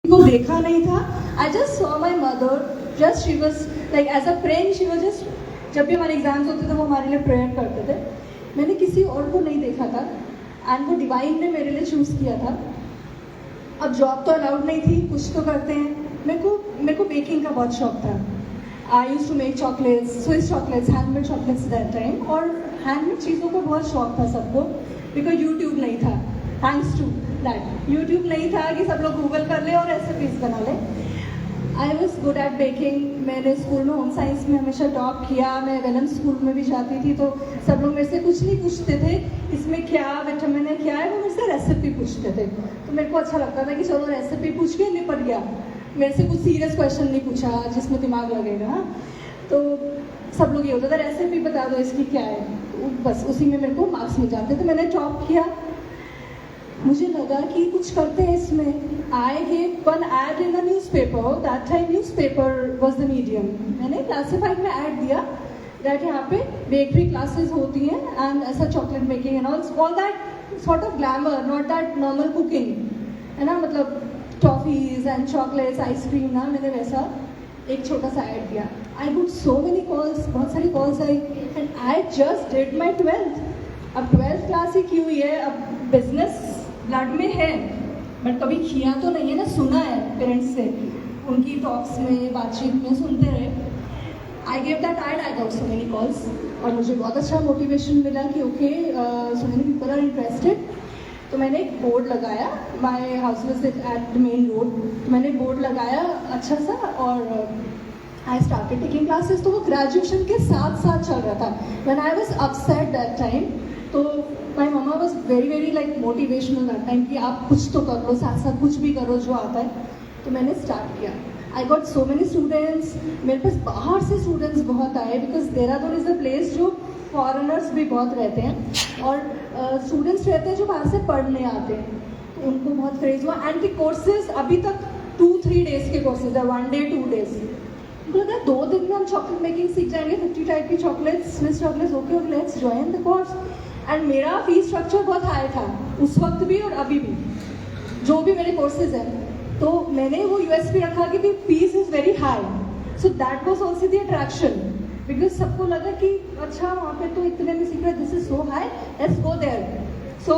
को देखा नहीं था. I just saw my mother. Just she was like as a friend. She was just जब भी हमारे एग्जाम्स होते थे वो हमारे लिए प्रेयर करते थे. मैंने किसी और को नहीं देखा था एंड वो डिवाइन ने मेरे लिए चूज़ किया था. अब जॉब तो अलाउड नहीं थी, कुछ तो करते हैं. मेरे को बेकिंग का बहुत शौक था. I use to make chocolates, Swiss chocolates, handmade chocolates that time. और हैंडमेड चीज़ों को बहुत शौक था सबको, बिकॉज यूट्यूब नहीं था. थैंक्स टू दैट यूट्यूब नहीं था कि सब लोग गूगल कर ले और रेसिपीज बना ले. I was good at baking. मैंने स्कूल में होम साइंस में हमेशा टॉप किया. मैं वेलम स्कूल में भी जाती थी तो सब लोग मेरे से कुछ नहीं पूछते थे इसमें क्या विटामिन है क्या है, वो मेरे से रेसिपी पूछते थे. तो मेरे को अच्छा लगता था कि चलो रेसिपी पूछ के निपट गया. मेरे से कुछ सीरियस क्वेश्चन नहीं पूछा जिसमें दिमाग लगेगा. हाँ, तो सब लोग ये होता था रेसिपी बता दो इसकी क्या है, तो बस उसी में मेरे को मार्क्स मिल जाते. तो मैंने टॉप किया. मुझे लगा कि कुछ करते हैं इसमें. I gave one ad in the newspaper. That time newspaper was the medium. मैंने क्लासिफाइड में ऐड दिया दैट यहाँ पे बेकरी क्लासेस होती हैं एंड ऐसा chocolate making and all that sort of glamour, not that normal cooking है ना, मतलब टॉफीज एंड चॉकलेट्स, आइसक्रीम ना. मैंने वैसा एक छोटा सा ऐड दिया. आई गुड सो मेनी कॉल्स, बहुत सारी calls I and I just did my 12th. अब 12th क्लास ही की हुई है. अब बिजनेस ब्लड में है बट कभी किया तो नहीं है ना, सुना है पेरेंट्स से, उनकी टॉक्स में बातचीत में सुनते रहे. I gave that ad. I got so many calls और मुझे बहुत अच्छा मोटिवेशन मिला कि okay so many people are interested. तो मैंने एक बोर्ड लगाया. My house was at the main road. मैंने बोर्ड लगाया अच्छा सा और आई स्टार्टेड टेकिंग क्लासेस. तो वो ग्रेजुएशन के साथ साथ चल रहा था. When I was upset that time, तो my mamma was very very like motivational that time कि आप कुछ तो कर लो, साथ साथ कुछ भी करो जो आता है. तो मैंने स्टार्ट किया. आई गॉट सो मेनी स्टूडेंट्स. मेरे पास बाहर से स्टूडेंट्स बहुत आए because Dehradun is the place जो फॉरेनर्स भी बहुत रहते हैं और स्टूडेंट्स रहते हैं जो बाहर से पढ़ने आते हैं. तो उनको बहुत क्रेज हुआ. एंड के कोर्सेज अभी तक 2-3 डेज के कोर्सेज है, 1 day 2 days. मुझे लगा 2 दिन में हम चॉकलेट मेकिंग सीख जाएंगे, 50 टाइप की chocolates, Swiss chocolates. Okay let's join the course. And मेरा फीस स्ट्रक्चर बहुत हाई था उस वक्त भी और अभी भी, जो भी मेरे कोर्सेज हैं. तो मैंने वो यूएसपी रखा कि fees is very high. So that was also the attraction because सबको लगा कि अच्छा वहाँ पे तो इतने में सीख रहे, this is so high, let's go there. So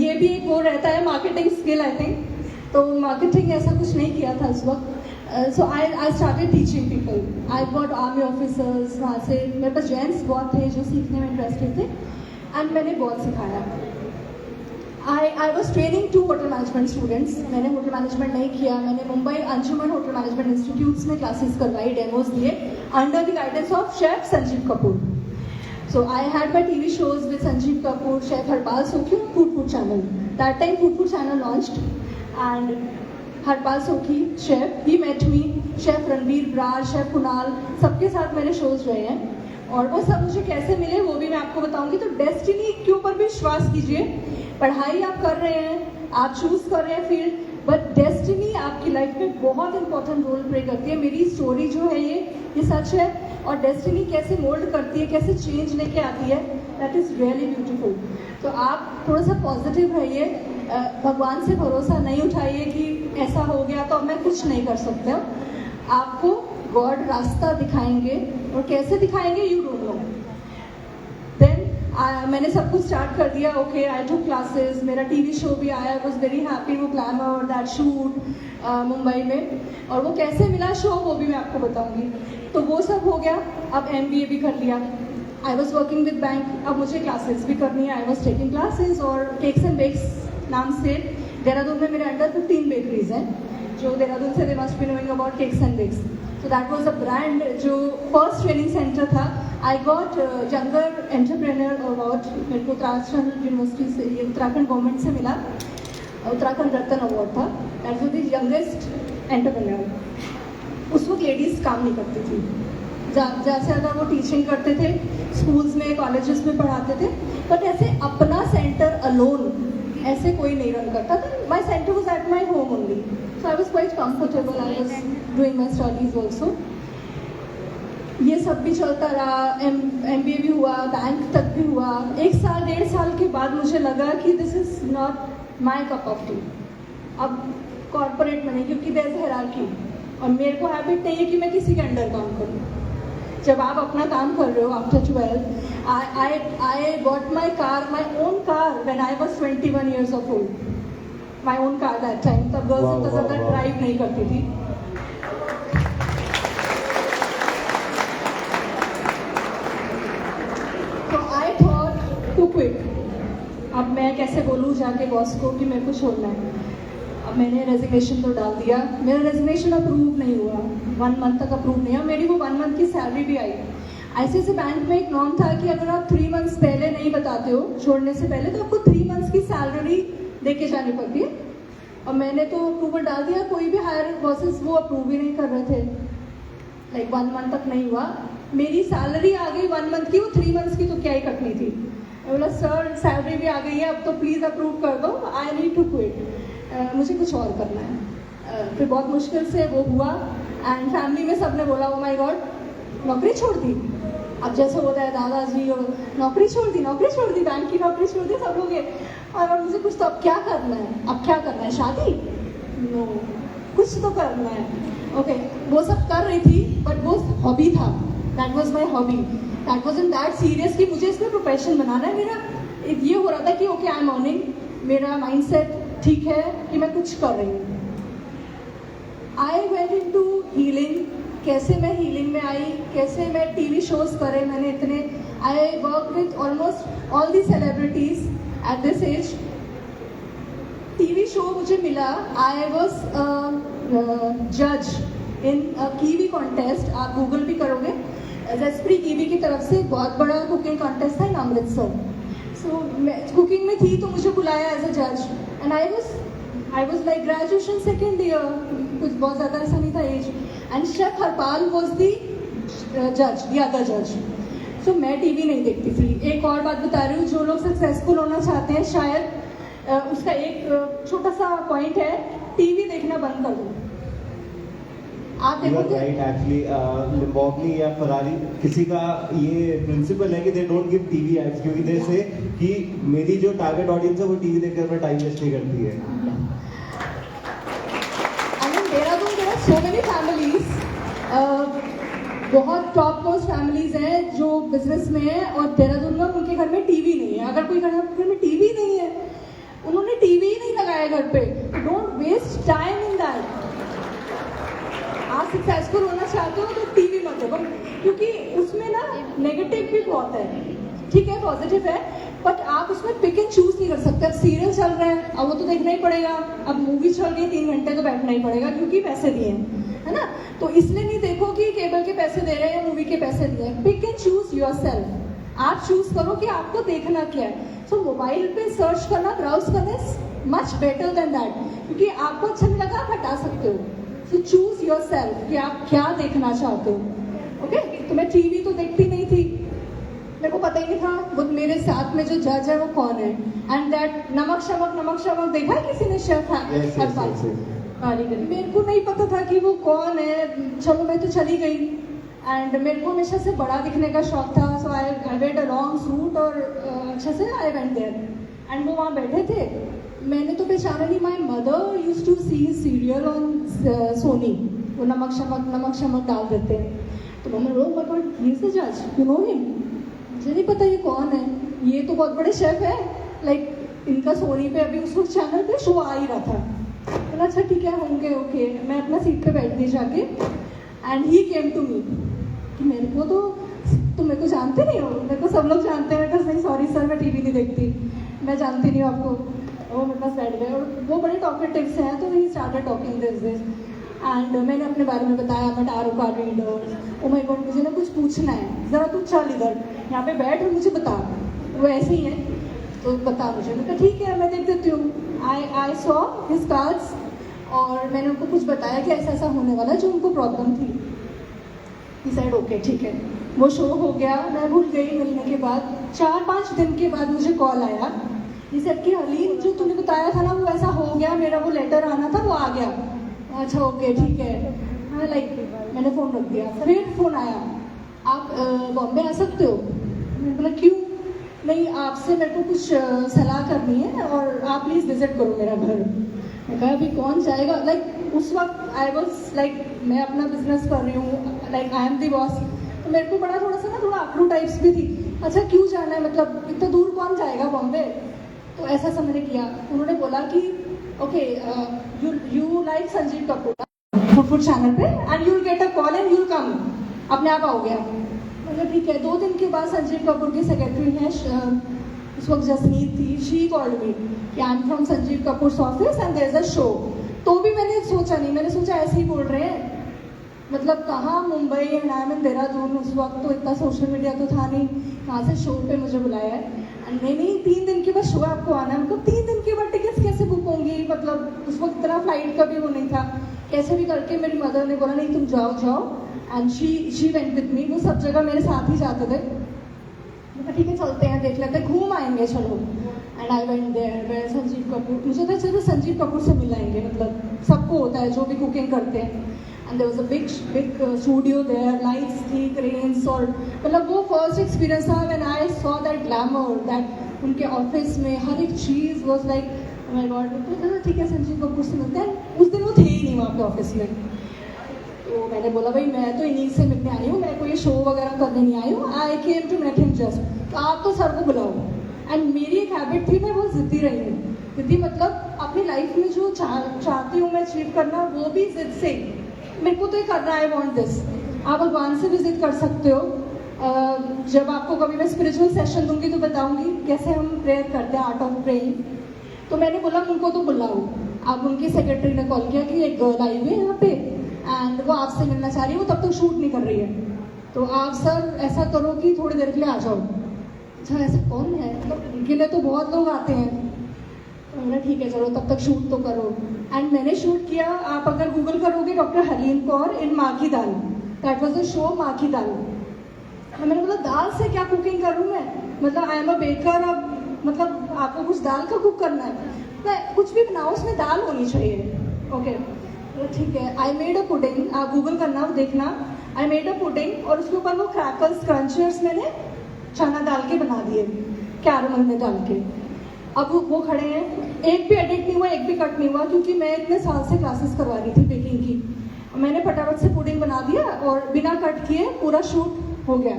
ये भी एक वो रहता है मार्केटिंग स्किल आई थिंक. तो मार्केटिंग ऐसा कुछ नहीं किया था उस वक्त. So I started teaching people. I got army officers. वहाँ से मेरे पास जेंट्स बहुत थे जो सीखने में इंटरेस्टेड थे एंड मैंने बहुत सिखाया. I was training 2 hotel management students. मैंने होटल मैनेजमेंट नहीं किया. मैंने Mumbai Anjuman hotel management institutes में क्लासेस करवाई, डेमोज दिए under the guidance of chef Sanjeev Kapoor. So I had my TV shows with Sanjeev Kapoor, chef Harpal Sokhi, food channel. That time food channel launched and Harpal Sokhi chef, he met me, chef Ranbir Brar, chef Kunal, सबके साथ मेरे shows रहे हैं. और वो सब मुझे कैसे मिले वो भी मैं आपको बताऊंगी. तो डेस्टिनी के ऊपर भी विश्वास कीजिए. पढ़ाई आप कर रहे हैं, आप चूज कर रहे हैं फील्ड, बट डेस्टिनी आपकी लाइफ में बहुत इंपॉर्टेंट रोल प्ले करती है. मेरी स्टोरी जो है ये सच है. और डेस्टिनी कैसे मोल्ड करती है, कैसे चेंज लेके आती है, दैट इज़ रियली ब्यूटीफुल. तो आप थोड़ा सा पॉजिटिव रहिए. भगवान से भरोसा नहीं उठाइए कि ऐसा हो गया तो अब मैं कुछ नहीं कर सकता. आपको गॉड रास्ता दिखाएंगे और कैसे दिखाएंगे यू डोंट नो. देन मैंने सब कुछ स्टार्ट कर दिया. Okay I took classes. मेरा टीवी शो भी आया. I was very happy. वो ग्लैमर दैट शूट मुंबई में, और वो कैसे मिला शो वो भी मैं आपको बताऊंगी. तो वो सब हो गया. अब MBA भी कर लिया. I was working with bank. अब मुझे क्लासेस भी करनी है. I was taking classes. और केक्स एंड बेक्स नाम से देहरादून में मेरे अंडर 15 बेकरीज हैं जो देहरादून से they must be knowing about cakes and bakes. So that was a brand जो फर्स्ट ट्रेनिंग सेंटर था. I got younger entrepreneur award. मेरे को उत्तराखंड यूनिवर्सिटी से, ये उत्तराखंड गवर्नमेंट से मिला. उत्तराखंड रत्न अवार्ड था. That was the youngest entrepreneur. उस वक्त लेडीज़ काम नहीं करती थी. जैसे अगर वो टीचिंग करते थे, स्कूल्स में कॉलेजेस में पढ़ाते थे, बट ऐसे अपना सेंटर अलोन ऐसे कोई नहीं रन करता था. My centre was at my home only. So I was quite comfortable. I was doing my studies also. ये सब भी चलता रहा. MBA भी हुआ, बैंक तक भी हुआ. 1 साल 1.5 साल के बाद मुझे लगा कि this is not my cup of T. अब कॉर्पोरेट में नहीं, क्योंकि देयर इज हायरार्की, और मेरे को हैबिट नहीं है कि मैं किसी के अंडर काम करूँ। जब आप अपना काम कर रहे हो after 12, I bought my own car when I was 21 years of old, my own car that time. तब गर्ल्स इतना ज़्यादा ड्राइव नहीं करती थी। तो आई थॉट टू क्विट। अब मैं कैसे बोलूँ जाके बॉस को कि मेरे को छोड़ना है। अब मैंने रेजिग्नेशन तो डाल दिया, मेरा रेजिग्नेशन अप्रूव नहीं हुआ, 1 month तक अप्रूव नहीं हुआ। मेरी वो 1 month की सैलरी भी आई। ICICI बैंक में एक नॉर्म था कि अगर आप 3 months पहले नहीं बताते हो छोड़ने से पहले, तो आपको 3 months की सैलरी दे के जानी पड़ती है। और मैंने तो अप्रूवल डाल दिया, कोई भी हायर बॉसेस वो अप्रूव ही नहीं कर रहे थे। लाइक 1 month तक नहीं हुआ, मेरी सैलरी आ गई 1 month की, वो 3 months की तो क्या ही कटनी थी। मैं बोला सर सैलरी भी आ गई है, अब तो प्लीज़ अप्रूव कर दो, आई नीड टू क्विट, मुझे कुछ और करना है। फिर बहुत मुश्किल से वो हुआ, एंड फैमिली में सबने बोला ओ माय गॉड नौकरी छोड़ दी। अब जैसे होता है दादाजी और नौकरी छोड़ दी, बैंक की नौकरी छोड़ दी सब लोग ये। और मुझे कुछ तो अब क्या करना है, अब क्या करना है, शादी? नो, कुछ तो करना है। ओके, वो सब कर रही थी, बट वो हॉबी था, that was my hobby, that wasn't that serious कि मुझे इसमें प्रोफेशन बनाना है। मेरा ये हो रहा था कि ओके आई एम अर्निंग, मेरा माइंडसेट ठीक है कि मैं कुछ कर रही हूँ। I went into healing. कैसे मैं हीलिंग में आई, कैसे मैं टीवी शोज करे मैंने इतने। I work with almost all the celebrities at this age. TV show मुझे मिला, आई वॉज जज इन कीवी कॉन्टेस्ट, आप गूगल भी करोगे, रेसिपी कीवी की तरफ से बहुत बड़ा कुकिंग कॉन्टेस्ट था इन अमृतसर। सो मैं कुकिंग में थी तो मुझे बुलाया एज अ जज, and I was like graduation 2nd year, कुछ बहुत ज़्यादा ऐसा नहीं था age, and chef Harpal was the जज, दी अदर जज। सो मैं टीवी नहीं देखती थी। एक और बात बता रही हूँ, जो लोग सक्सेसफुल होना चाहते हैं शायद उसका एक छोटा सा पॉइंट है, टीवी देखना बंद कर दो। आप देखोगे राइट, एक्चुअली लिम्बोर्गिनी या फरारी किसी का ये प्रिंसिपल है कि they don't give TV ads, क्योंकि दे से कि मेरी जो टारगेट ऑडियंस है वो टीवी देखकर अपना टाइम वेस्ट नहीं करती है। सो मेनी फैमिलीज, बहुत टॉप मोस्ट फैमिलीज हैं जो बिजनेस में है, और देहरादून में उनके घर में टीवी नहीं है। अगर कोई घर में टीवी नहीं है, उन्होंने टीवी ही नहीं लगाया घर पे। Don't waste time in that. आप सक्सेसफुल होना चाहते हो तो टीवी मत देखो, क्योंकि उसमें ना नेगेटिव भी बहुत है, ठीक है पॉजिटिव है, बट आप उसमें पिक एंड चूज नहीं कर सकते। अब सीरियल चल रहे हैं, अब वो तो देखना ही पड़ेगा। अब मूवी चल रही है 3 घंटे तो बैठना ही पड़ेगा, क्योंकि पैसे दिए हैं, है ना। तो इसलिए नहीं देखो कि केबल के पैसे दे रहे हैं या मूवी के पैसे दिए हैं। Pick and choose yourself. आप चूज करो कि आपको देखना क्या है। सो मोबाइल पे सर्च करना, ब्राउज करना मच बेटर देन दैट, क्योंकि आपको अच्छा नहीं लगा आप हटा सकते हो। सो चूज योरसेल्फ कि आप क्या देखना चाहते हो। ओके, तो मैं टीवी तो देखती नहीं थी, मेरे को पता ही नहीं था वो मेरे साथ में जो जज है वो कौन है। एंड दैट नमक शमक देखा है किसी ने, शेफ मेरे को नहीं पता था कि वो कौन है। चलो मैं तो चली गई, एंड मेरे को हमेशा से बड़ा दिखने का शौक था। सो आई वेयर अ लॉन्ग सूट और अच्छे से आई वेंट देयर, एंड वो वहाँ बैठे थे। मैंने तो पहचाना नहीं। My mother use to see serial on Sony, वो नमक शमक डाल देते हैं। तो मम्मी लोग मतलब ये से जज यू नो हिम, मुझे नहीं पता ये कौन है, ये तो बहुत बड़े शेफ है। लाइक इनका सोनी पे अभी उस चैनल पे शो आ ही रहा था। तो अच्छा ठीक है होंगे, ओके। मैं अपना सीट पे बैठ गई जाके, and he came to me कि मेरे को तो तुम मेरे को जानते नहीं हो। मेरे को सब लोग जानते हैं। मैं कहा नहीं सॉरी सर, मैं टीवी नहीं देखती, मैं जानती नहीं हूँ आपको। वो मेरे पास बैठ गए, और वो बड़े टॉकेटिव से हैं, तो he started talking this and मैंने अपने बारे में बताया, मैं tarot card reader. Oh my god, मुझे ना कुछ पूछना है, ज़रा तू चल इधर, यहाँ पे बैठ और मुझे बता। वो ऐसे ही है तो बता मुझे। मैं कहा ठीक है मैं देख देती हूँ। आई सॉ हिज कार्ड्स, और मैंने उनको कुछ बताया कि ऐसा ऐसा होने वाला जो उनको प्रॉब्लम थी। ही सेड ओके ठीक है। वो शो हो गया, मैं भूल गई। मिलने के बाद 4-5 दिन के बाद मुझे कॉल आया। ही सेड कि हलीम जो तूने बताया था ना वो ऐसा हो गया, मेरा वो लेटर आना था वो आ गया। अच्छा ओके ठीक है। हाँ लाइक मैंने फ़ोन रख दिया। फिर फ़ोन आया, आप बॉम्बे आ सकते हो? मैंने बोला क्यों? नहीं आपसे मेरे को कुछ सलाह करनी है और आप प्लीज़ विज़िट करो मेरा घर। मैं कहा अभी कौन जाएगा, लाइक उस वक्त आई वॉज लाइक मैं अपना बिजनेस कर रही हूँ, like I am the boss, तो मेरे को बड़ा थोड़ा सा ना थोड़ा अकड़ू टाइप्स भी थी, अच्छा क्यों जाना है, मतलब इतना दूर कौन जाएगा बॉम्बे। तो ऐसा सा मैंने किया, उन्होंने बोला कि okay you like Sanjeev Kapoor food channel पे and you will get a call and you will come, अपने आप आओ गया। मतलब ठीक है, 2 दिन के बाद संजीव कपूर की सेक्रेटरी हैं उस वक्त जसनीत थी, शी कॉल्ड मी कि I am from Sanjeev Kapoor office and there is a show. तो भी मैंने सोचा नहीं, मैंने सोचा ऐसे ही बोल रहे हैं, मतलब कहाँ मुंबई एंड आई एम इन देहरादून, उस वक्त तो इतना सोशल मीडिया तो था नहीं, कहाँ से शो पे मुझे बुलाया है। एंड नहीं 3 दिन के बाद शो आपको आना है, मतलब 3 दिन के बाद टिकट्स कैसे बुक होंगी, मतलब उस वक्त इतना फ्लाइट का भी वो नहीं था, कैसे भी करके मेरी मदर ने बोला नहीं तुम जाओ जाओ, and she went with me, वो सब जगह मेरे साथ ही जाते थे। ठीक है चलते हैं, देख लेते हैं, घूम आएंगे चलो। And I went there where Sanjeev Kapoor, मुझे तो चलो संजीव कपूर से मिलाएंगे, मतलब सबको होता है जो भी कुकिंग करते हैं। And there was a big studio there, lights थी, क्रेन्स, और मतलब वो फर्स्ट एक्सपीरियंस था when I saw that glamour, that उनके ऑफिस में हर एक चीज़ was like oh my god. तो ठीक है संजीव कपूर से मिलते हैं, उस दिन वो थे ही नहीं वहाँ पे ऑफिस में। तो मैंने बोला भाई मैं तो इन्हीं से मिलने आई हूँ, मैं कोई शो वगैरह करने नहीं आई हूँ, I came to make him just, तो आप तो सर को बुलाओ। एंड मेरी एक हैबिट थी, मैं बहुत ज़िद्दी रही हूँ, ज़िद्दी मतलब अपनी लाइफ में जो चाहती हूँ मैं अचीव करना, वो भी जिद से, मेरे को तो ये करना है, आई वॉन्ट दिस। आप भगवान से भी जिद कर सकते हो। जब आपको कभी मैं स्पिरिचुअल सेशन दूंगी तो बताऊंगी कैसे हम प्रेयर करते हैं, आर्ट ऑफ प्रेइंग। तो मैंने बोला उनको तो बुलाओ। अब उनकी सेक्रेटरी ने कॉल किया कि एक गर्ल आई हुई है यहाँ पे एंड वो आपसे मिलना चाह रही है, वो तब तक शूट नहीं कर रही है, तो आप सर ऐसा करो कि थोड़ी देर के लिए आ जाओ। अच्छा ऐसा कौन है, तो उनके लिए तो बहुत लोग आते हैं। तो मैंने ठीक है चलो तब तक शूट तो करो। एंड मैंने शूट किया, आप अगर गूगल करोगे डॉक्टर हलीम कौर इन माँ की दाल, दैट वॉज द शो माँ की दाल। मैंने बोला दाल से क्या कुकिंग करूँ मैं, मतलब आई एम अ बेकर, अब मतलब आपको कुछ दाल का कुक करना है, मैं कुछ भी बनाओ उसमें दाल होनी चाहिए। ओके ठीक है, आई मेड अ पुडिंग, आप गूगल करना देखना, आई मेड अ पुडिंग, और उसके ऊपर वो क्रैकर्स क्रंचर्स मैंने चना डाल के बना दिए, कैरमल में डाल के। अब वो खड़े हैं, एक भी एडिट नहीं हुआ, एक भी कट नहीं हुआ, क्योंकि मैं इतने साल से क्लासेस करवा रही थी बेकिंग की। मैंने फटाफट से पुडिंग बना दिया और बिना कट किए पूरा शूट हो गया।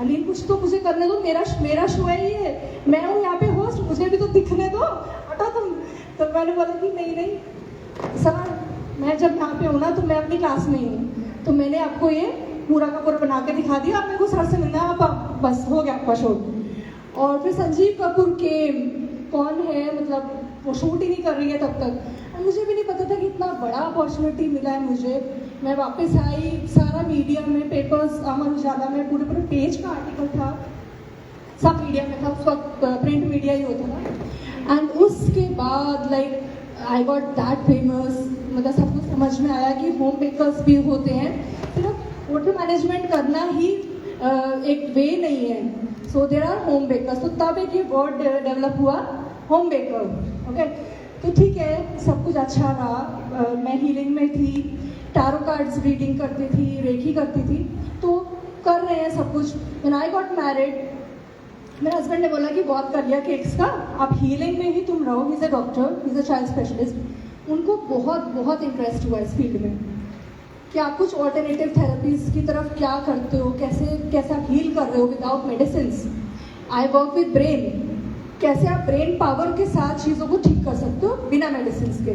अलीन कुछ तो मुझे करने दो, मेरा शो है ये, मैं हूँ यहाँ पे होस्ट, मुझे भी तो दिखने दो, हटो तुम। तो मैंने बोला कि नहीं सर, मैं जब यहाँ पे हूँ ना तो मैं अपनी क्लास में ही हूँ, तो मैंने आपको ये पूरा का पूरा बना के दिखा दिया, आप मेरे को सर से मिलना है, आप बस हो गया आपका शो। और फिर संजीव कपूर के कौन है, मतलब वो शूट ही नहीं कर रही है तब तक, और मुझे भी नहीं पता था कि इतना बड़ा अपॉर्चुनिटी मिला है मुझे। मैं वापस आई, सारा मीडिया में, पेपर्स, अमर उजाला में पूरे पेज का आर्टिकल था, सब मीडिया में था, उस वक्त प्रिंट मीडिया ही होता था। एंड उसके बाद like I got that famous, मतलब सबको समझ में आया कि होम बेकर्स भी होते हैं, सिर्फ होटल मैनेजमेंट करना ही एक वे नहीं है, so there are home bakers. तो तब एक ये वर्ड डेवलप हुआ, होम बेकर। ओके, तो ठीक है, सब कुछ अच्छा रहा। मैं हीलिंग में थी, टैरो कार्ड्स रीडिंग करती थी, रेखी करती थी, तो कर रहे हैं सब कुछ। व्हेन आई गॉट मैरिड, मेरे हस्बैंड ने बोला कि बहुत कर लिया केक्स का, आप हीलिंग में ही तुम रहो, he is a doctor, he is a child specialist. उनको बहुत इंटरेस्ट हुआ इस फील्ड में कि आप कुछ ऑल्टरनेटिव थेरेपीज की तरफ क्या करते हो, कैसे आप हील कर रहे हो without medicines. I work with brain, कैसे आप ब्रेन पावर के साथ चीज़ों को ठीक कर सकते हो बिना मेडिसिन के।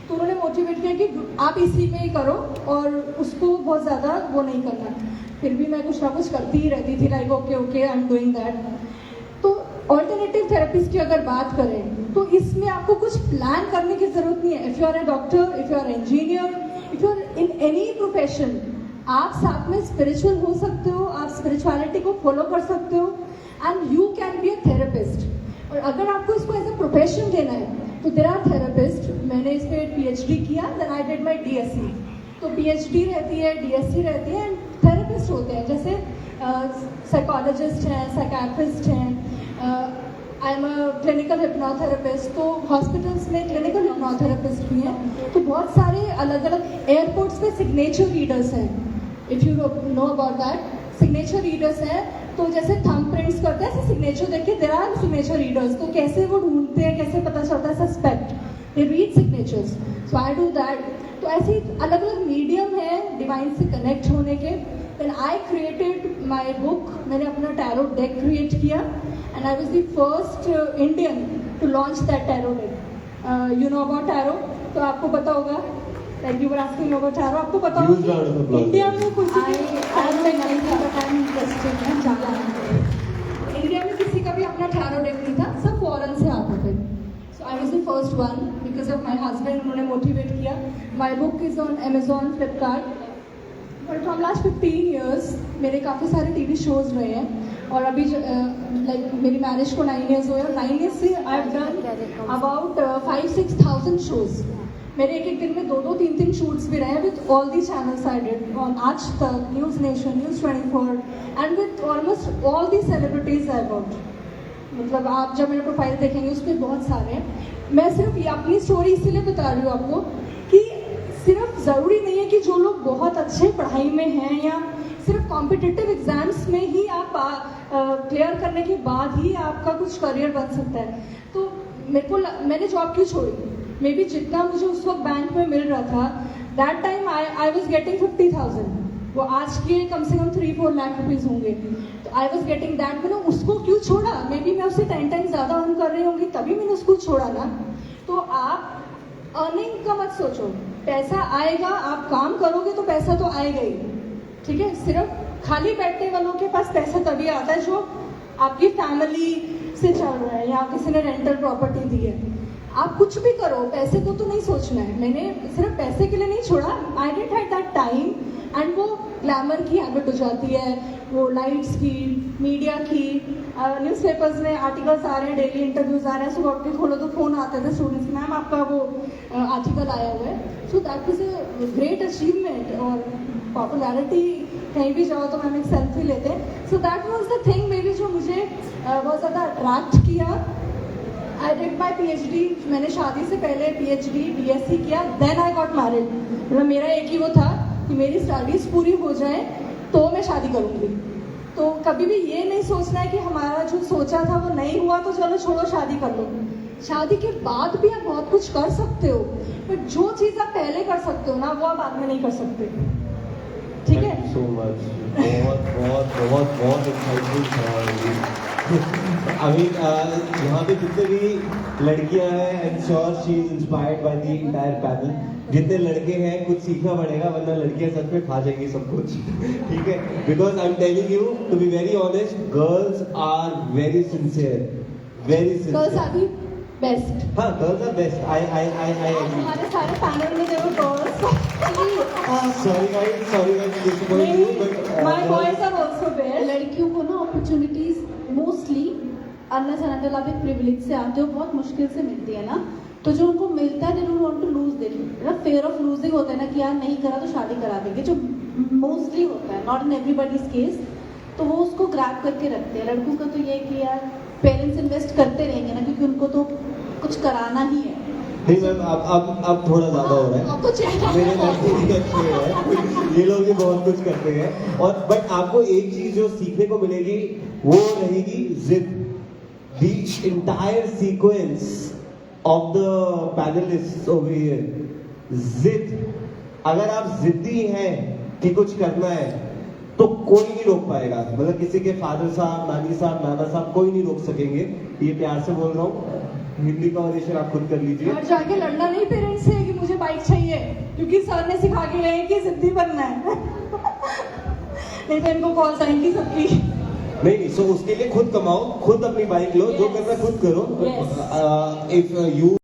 तो उन्होंने मोटिवेट किया कि आप इसी में ही करो और उसको बहुत ज़्यादा वो नहीं करना। फिर भी मैं कुछ ना कुछ करती ही रहती थी, like okay I am doing that. तो ऑल्टरनेटिव थेरेपीज की अगर बात करें तो इसमें आपको कुछ प्लान करने की ज़रूरत नहीं है। If you are a doctor, if you are engineer, if you are in any profession, आप साथ में स्पिरिचुअल हो सकते हो, आप स्पिरिचुअलिटी को फॉलो कर सकते हो, and you can be a therapist. और अगर आपको इसको एज ए प्रोफेशन लेना है तो देयर आर थेरेपिस्ट। मैंने इस पर PhD किया, then I did my DSc। तो PhD रहती है, DSc रहती है, एंड थेरेपिस्ट होते हैं, जैसे साइकोलॉजिस्ट हैं, साइकेट्रिस्ट हैं, I am a clinical hypnotherapist. तो हॉस्पिटल्स में क्लिनिकल हिप्नोथेरेपिस्ट भी हैं। तो बहुत सारे अलग अलग एयरपोर्ट्स पे सिग्नेचर रीडर्स हैं, if you know about that. Signature readers हैं, तो जैसे थंब प्रिंट्स करते हैं, ऐसे सिग्नेचर देखिए, देयर आर सिग्नेचर रीडर्स। तो कैसे वो ढूंढते हैं, कैसे पता चलता है, suspect. They read signatures, so I do that. तो ऐसे अलग अलग मीडियम है डिवाइन से कनेक्ट होने के. Then I created my book, मैंने अपना टैरो डेक क्रिएट किया and I was the first Indian to launch that tarot deck. You know about tarot, तो आपको पता होगा, like you were asking about tarot, आपको पता Huge round of होगा applause. इंडिया में कुछ इंडिया में किसी का भी अपना टैरो डेक नहीं था, सब फॉरेन से आते थे. So I was the first one because of my husband, उन्होंने मोटिवेट किया. My book is on Amazon, Flipkart. But from last 15 years मेरे काफ़ी सारे टीवी शोज रहे हैं. और अभी लाइक मेरी मैरिज को 9 ईयर्स हुए और 9 ईयर्स से I have done about 5-6,000 shows. मेरे एक दिन में 2-2, 3-3 शूट्स भी रहे with all the channels I did on आज तक, news nation, news 24 and with almost all the celebrities I worked. मतलब आप जब मेरे प्रोफाइल देखेंगे उसमें बहुत सारे हैं. मैं सिर्फ ये अपनी स्टोरी इसीलिए बता रही हूँ आपको कि सिर्फ ज़रूरी नहीं है कि जो लोग बहुत अच्छे पढ़ाई में हैं या सिर्फ कॉम्पिटिटिव एग्जाम्स में ही आप क्लियर करने के बाद ही आपका कुछ करियर बन सकता है. तो मैंने जॉब क्यों छोड़ी? मे बी जितना मुझे उस वक्त बैंक में मिल रहा था, that time I was getting 50,000. वो आज के कम से कम 3-4 लाख रुपीज़ होंगे. तो आई वॉज गेटिंग दैट. मैंने उसको क्यों छोड़ा? मे बी मैं उससे 10 टाइम ज़्यादा अर्न कर रही होंगी, तभी मैंने उसको छोड़ा ना. तो आप अर्निंग का मत सोचो, पैसा आएगा, आप काम करोगे तो पैसा तो आएगा ही. ठीक है, सिर्फ खाली बैठने वालों के पास पैसा तभी आता है जो आपकी फैमिली से चल रहा है या किसी ने रेंटल प्रॉपर्टी दी है. आप कुछ भी करो, पैसे को तो नहीं सोचना है. मैंने सिर्फ पैसे के लिए नहीं छोड़ा. I didn't have that time. And वो ग्लैमर की हैबिट हो जाती है, वो लाइट्स की, मीडिया की, न्यूज़पेपर्स में आर्टिकल्स आ रहे हैं, डेली इंटरव्यूज आ रहे हैं. सुबह उठ के खोलो तो फ़ोन आते थे स्टूडेंट्स, मैम आपका वो आर्टिकल आया हुआ है. So that is a great achievement. और पॉपुलैरिटी, कहीं भी जाओ तो मैम एक सेल्फी लेते हैं. So that was the thing may be जो मुझे बहुत ज़्यादा अट्रैक्ट किया. आई डिड माई PhD. मैंने शादी से पहले PhD BSc किया, देन आई गॉट मैरिड. मतलब मेरा एक ही वो था कि मेरी स्टडीज़ पूरी हो जाए तो मैं शादी करूँगी. तो कभी भी ये नहीं सोचना है कि हमारा जो सोचा था वो नहीं हुआ तो चलो छोड़ो शादी कर लो. शादी के बाद भी आप बहुत कुछ कर सकते हो, बट जो चीज़ आप पहले कर सकते हो ना वो आप बाद में नहीं कर सकते. ठीक है, Thank you so much. बहुत बहुत बहुत बहुत एक्साइटिंग था. अभी यहाँ पे जितने भी लड़कियाँ हैं, I am sure she is inspired by the entire panel. जितने लड़के हैं कुछ सीखना पड़ेगा, वरना लड़कियाँ सच में खा जाएंगी सब कुछ. ठीक है, because I am telling you to be very honest, girls are very sincere, very girls sincere. Are the best. हाँ, girls are best. I agree. हमारे सारे पैनल में देखो girls. Sorry guys, to disappoint you, but My boys are also best. लड़कियों को ना opportunities mostly unless and until आप एक प्रिविलेज से आते हो बहुत मुश्किल से मिलती है ना. तो जो उनको मिलता है, they don't want to lose that. Fear of losing होता है ना कि यार नहीं करा तो शादी करा देंगे, जो मोस्टली होता है, नॉट इन एवरीबडीज केस. तो वो उसको ग्रैब करके रखते हैं. लड़कों का तो ये है कि यार पेरेंट्स इन्वेस्ट करते रहेंगे ना, क्योंकि उनको तो कुछ कराना ही है. नहीं मैम, अब थोड़ा ज्यादा हो रहा है. अब तो चेहरा मेरे लड़के भी अच्छे हैं, ये लोग भी बहुत कुछ करते हैं. और बट आपको एक चीज जो सीखने को मिलेगी वो रहेगी जिद. The entire sequence of the panelists over here, जिद. अगर आप जिद्दी हैं कि कुछ करना है तो कोई नहीं रोक पाएगा. मतलब किसी के फादर साहब, नानी साहब, नाना साहब कोई नहीं रोक सकेंगे. ये प्यार से बोल रहा हूँ. हिंदी का ऑडिशन आप खुद कर लीजिए. और जाके लड़ना नहीं पेरेंट्स से कि मुझे बाइक चाहिए, क्योंकि सर ने सिखा के गए कि जिद्दी बनना है. नहीं तो इनको कॉल आएंगी सबकी. नहीं, सो उसके लिए खुद कमाओ, खुद अपनी बाइक लो, जो करना खुद करो. Yes. If you